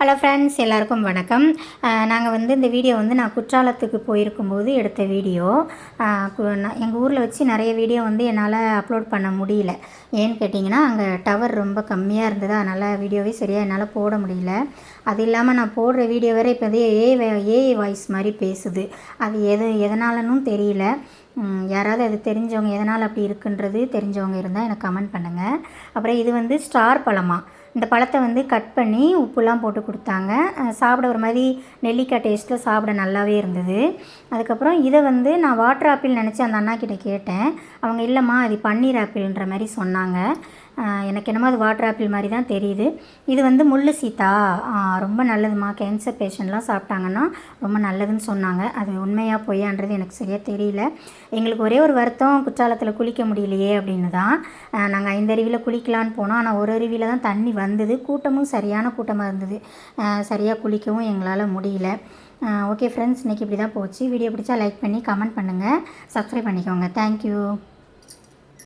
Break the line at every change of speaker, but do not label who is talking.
Hello friends, எல்லாருக்கும் வணக்கம். நாங்கள் இந்த வீடியோ நான் குற்றாலத்துக்கு போயிருக்கும்போது எடுத்த வீடியோ. எங்கள் ஊரில் வச்சு நிறைய வீடியோ என்னால் அப்லோட் பண்ண முடியல. ஏன்னு கேட்டிங்கன்னா, அங்கே டவர் ரொம்ப கம்மியாக இருந்தது. அதனால் வீடியோவே சரியாக என்னால் போட முடியல. அது இல்லாமல் நான் போடுற வீடியோ வேறு இப்போ ஏஐ வாய்ஸ் மாதிரி பேசுது. அது எதனாலன்னு தெரியல. யாராவது அது தெரிஞ்சவங்க எதனால் அப்படி இருக்குன்றது தெரிஞ்சவங்க இருந்தால் எனக்கு கமெண்ட் பண்ணுங்கள். அப்புறம் இது ஸ்டார் பழமா. இந்த பழத்தை கட் பண்ணி உப்புலாம் போட்டு கொடுத்தாங்க. சாப்பிட ஒரு மாதிரி நெல்லிக்காய் டேஸ்ட்டில் சாப்பிட நல்லாவே இருந்தது. அதுக்கப்புறம் இதை நான் வாட்டர் ஆப்பிள் நினச்சி அந்த அண்ணா கிட்டே கேட்டேன். அவங்க இல்லைம்மா அது பன்னீர் ஆப்பிள்ன்ற மாதிரி சொன்னாங்க. எனக்கு என்னமோ அது வாட்டர் ஆப்பிள் மாதிரி தான் தெரியுது. இது முள்ளு சீத்தா ரொம்ப நல்லதுமா, கேன்சர் பேஷண்ட்லாம் சாப்பிட்டாங்கன்னா ரொம்ப நல்லதுன்னு சொன்னாங்க. அது உண்மையாக பொய்யான்றது எனக்கு சரியாக தெரியல. எங்களுக்கு ஒரே ஒரு வருத்தம், குற்றாலத்தில் குளிக்க முடியலையே அப்படின்னு தான். நாங்கள் 5 அருவியில் குளிக்கலான்னு போனோம். ஆனால் ஒரு அருவியில் தான் தண்ணி வந்தது. கூட்டமும் சரியான கூட்டமாக இருந்தது. சரியாக குளிக்கவும் எங்களால் முடியல. ஓகே ஃப்ரெண்ட்ஸ், இன்றைக்கி இப்படி தான் போச்சு. வீடியோ பிடிச்சா லைக் பண்ணி கமெண்ட் பண்ணுங்கள், சப்ஸ்கிரைப் பண்ணிக்கோங்க. தேங்க்யூ.